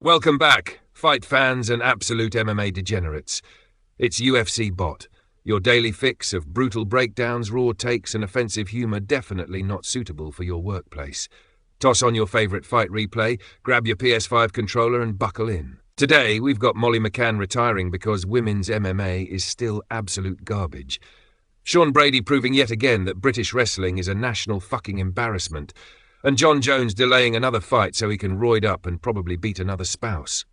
Welcome back, fight fans and absolute MMA degenerates. It's UFC Bot, your daily fix of brutal breakdowns, raw takes and offensive humour definitely not suitable for your workplace. Toss on your favourite fight replay, grab your PS5 controller and buckle in. Today, we've got Molly Mccann retiring because women's MMA is still absolute garbage. Sean Brady proving yet again that British wrestling is a national fucking embarrassment, and John Jones delaying another fight so he can roid up and probably beat another spouse.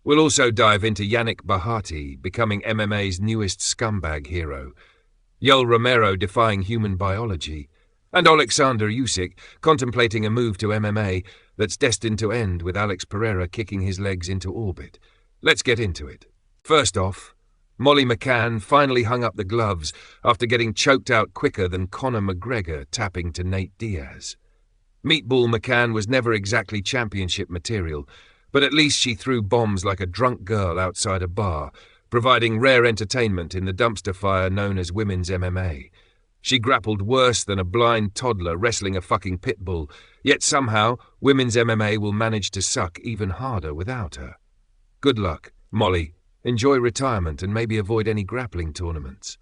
We'll also dive into Yannick Bahati becoming MMA's newest scumbag hero, Yoel Romero defying human biology, and Alexander Usyk contemplating a move to MMA that's destined to end with Alex Pereira kicking his legs into orbit. Let's get into it. First off, Molly Mccann finally hung up the gloves after getting choked out quicker than Conor McGregor tapping to Nate Diaz. Meatball Mccann was never exactly championship material, but at least she threw bombs like a drunk girl outside a bar, providing rare entertainment in the dumpster fire known as women's MMA. She grappled worse than a blind toddler wrestling a fucking pit bull, yet somehow women's MMA will manage to suck even harder without her. Good luck, Molly. Enjoy retirement and maybe avoid any grappling tournaments.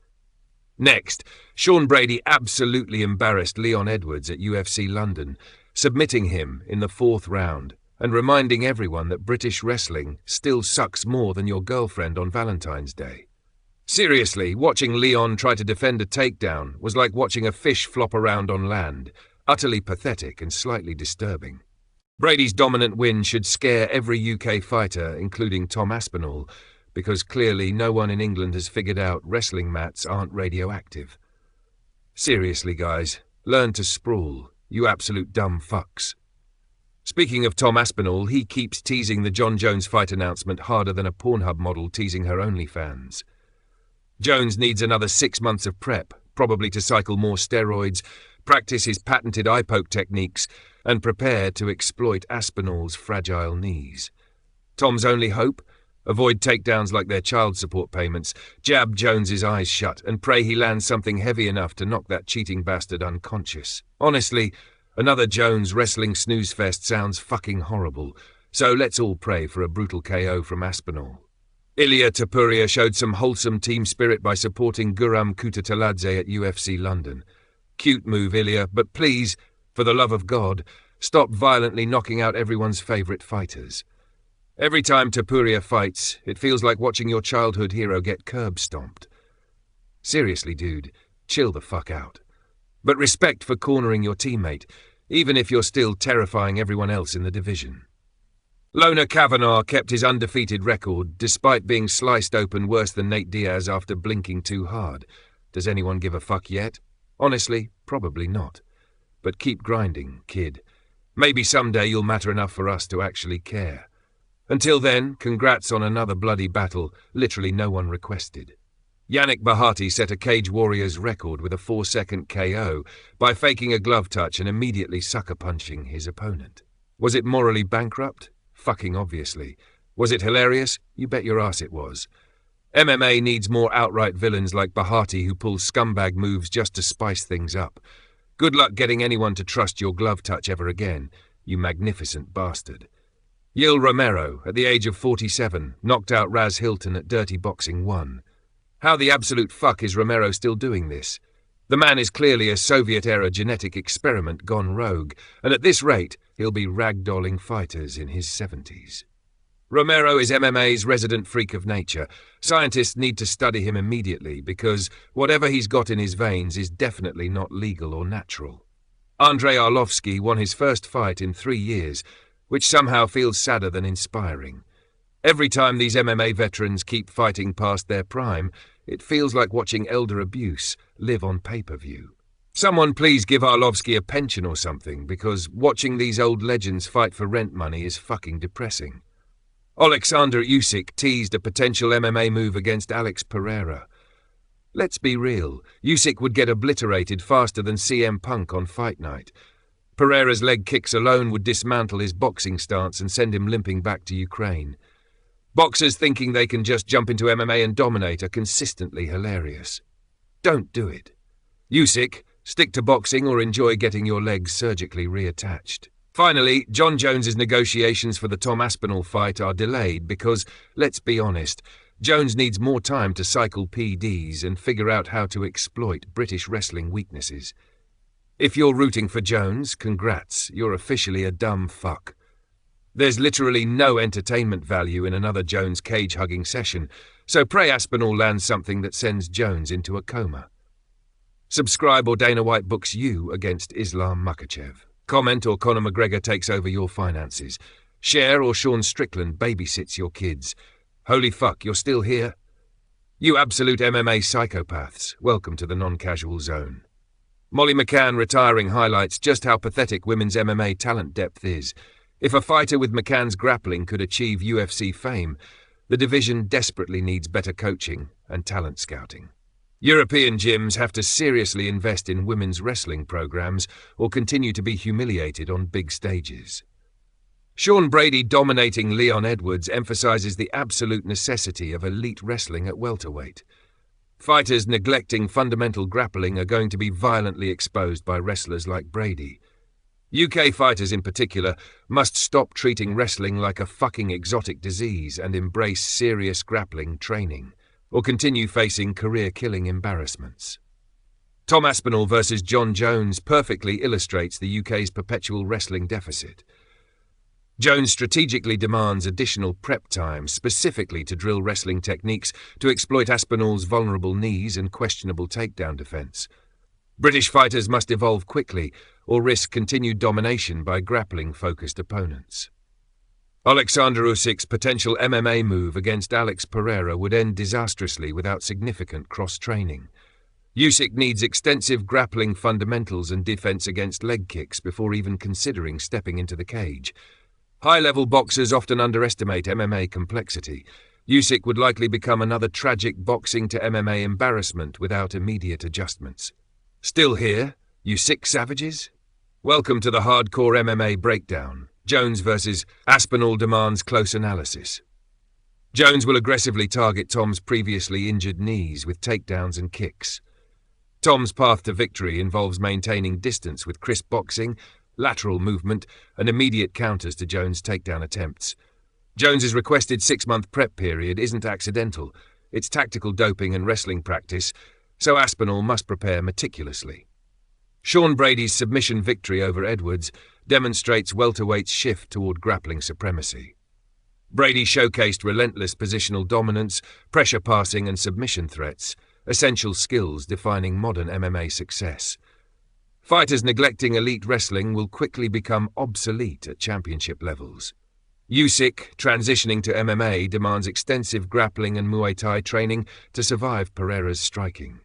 Next, Sean Brady absolutely embarrassed Leon Edwards at UFC London, submitting him in the 4th round and reminding everyone that British wrestling still sucks more than your girlfriend on Valentine's Day. Seriously, watching Leon try to defend a takedown was like watching a fish flop around on land, utterly pathetic and slightly disturbing. Brady's dominant win should scare every UK fighter, including Tom Aspinall, because clearly no one in England has figured out wrestling mats aren't radioactive. Seriously, guys, learn to sprawl, you absolute dumb fucks. Speaking of Tom Aspinall, he keeps teasing the John Jones fight announcement harder than a Pornhub model teasing her OnlyFans. Jones needs another 6 months of prep, probably to cycle more steroids, practice his patented eye poke techniques, and prepare to exploit Aspinall's fragile knees. Tom's only hope? Avoid takedowns like their child support payments, jab Jones's eyes shut, and pray he lands something heavy enough to knock that cheating bastard unconscious. Honestly, another Jones wrestling snooze fest sounds fucking horrible, so let's all pray for a brutal KO from Aspinall. Ilia Topuria showed some wholesome team spirit by supporting Guram Kutateladze at UFC London. Cute move, Ilia, but please, for the love of God, stop violently knocking out everyone's favourite fighters. Every time Topuria fights, it feels like watching your childhood hero get curb-stomped. Seriously, dude, chill the fuck out. But respect for cornering your teammate, even if you're still terrifying everyone else in the division. Lona Kavanagh kept his undefeated record, despite being sliced open worse than Nate Diaz after blinking too hard. Does anyone give a fuck yet? Honestly, probably not. But keep grinding, kid. Maybe someday you'll matter enough for us to actually care. Until then, congrats on another bloody battle, literally no one requested. Yannick Bahati set a Cage Warriors record with a 4-second KO by faking a glove touch and immediately sucker-punching his opponent. Was it morally bankrupt? Fucking obviously. Was it hilarious? You bet your ass it was. MMA needs more outright villains like Bahati who pull scumbag moves just to spice things up. Good luck getting anyone to trust your glove touch ever again, you magnificent bastard. Yoel Romero, at the age of 47, knocked out Raz Hilton at Dirty Boxing 1. How the absolute fuck is Romero still doing this? The man is clearly a Soviet-era genetic experiment gone rogue, and at this rate, he'll be ragdolling fighters in his 70s. Romero is MMA's resident freak of nature. Scientists need to study him immediately because whatever he's got in his veins is definitely not legal or natural. Andrei Arlovski won his first fight in 3 years, which somehow feels sadder than inspiring. Every time these MMA veterans keep fighting past their prime, it feels like watching elder abuse live on pay-per-view. Someone please give Arlovski a pension or something, because watching these old legends fight for rent money is fucking depressing. Alexander Usyk teased a potential MMA move against Alex Pereira. Let's be real, Usyk would get obliterated faster than CM Punk on fight night. Pereira's leg kicks alone would dismantle his boxing stance and send him limping back to Ukraine. Boxers thinking they can just jump into MMA and dominate are consistently hilarious. Don't do it. Usyk, stick to boxing or enjoy getting your legs surgically reattached. Finally, Jon Jones's negotiations for the Tom Aspinall fight are delayed because, let's be honest, Jones needs more time to cycle PDs and figure out how to exploit British wrestling weaknesses. If you're rooting for Jones, congrats, you're officially a dumb fuck. There's literally no entertainment value in another Jones cage-hugging session, so pray Aspinall lands something that sends Jones into a coma. Subscribe or Dana White books you against Islam Makhachev. Comment or Conor McGregor takes over your finances. Share or Sean Strickland babysits your kids. Holy fuck, you're still here? You absolute MMA psychopaths, welcome to the non-casual zone. Molly McCann retiring highlights just how pathetic women's MMA talent depth is. If a fighter with McCann's grappling could achieve UFC fame, the division desperately needs better coaching and talent scouting. European gyms have to seriously invest in women's wrestling programs or continue to be humiliated on big stages. Sean Brady dominating Leon Edwards emphasizes the absolute necessity of elite wrestling at welterweight. Fighters neglecting fundamental grappling are going to be violently exposed by wrestlers like Brady. UK fighters in particular must stop treating wrestling like a fucking exotic disease and embrace serious grappling training, or continue facing career-killing embarrassments. Tom Aspinall versus Jon Jones perfectly illustrates the UK's perpetual wrestling deficit. Jones strategically demands additional prep time specifically to drill wrestling techniques to exploit Aspinall's vulnerable knees and questionable takedown defense. British fighters must evolve quickly or risk continued domination by grappling-focused opponents. Alexander Usyk's potential MMA move against Alex Pereira would end disastrously without significant cross-training. Usyk needs extensive grappling fundamentals and defense against leg kicks before even considering stepping into the cage. High-level boxers often underestimate MMA complexity. Usyk would likely become another tragic boxing to MMA embarrassment without immediate adjustments. Still here, you sick savages? Welcome to the Hardcore MMA Breakdown. Jones versus Aspinall demands close analysis. Jones will aggressively target Tom's previously injured knees with takedowns and kicks. Tom's path to victory involves maintaining distance with crisp boxing, lateral movement, and immediate counters to Jones' takedown attempts. Jones's requested 6-month prep period isn't accidental. It's tactical doping and wrestling practice, so Aspinall must prepare meticulously. Sean Brady's submission victory over Edwards demonstrates welterweight's shift toward grappling supremacy. Brady showcased relentless positional dominance, pressure passing and submission threats, essential skills defining modern MMA success. Fighters neglecting elite wrestling will quickly become obsolete at championship levels. Usyk, transitioning to MMA, demands extensive grappling and Muay Thai training to survive Pereira's striking.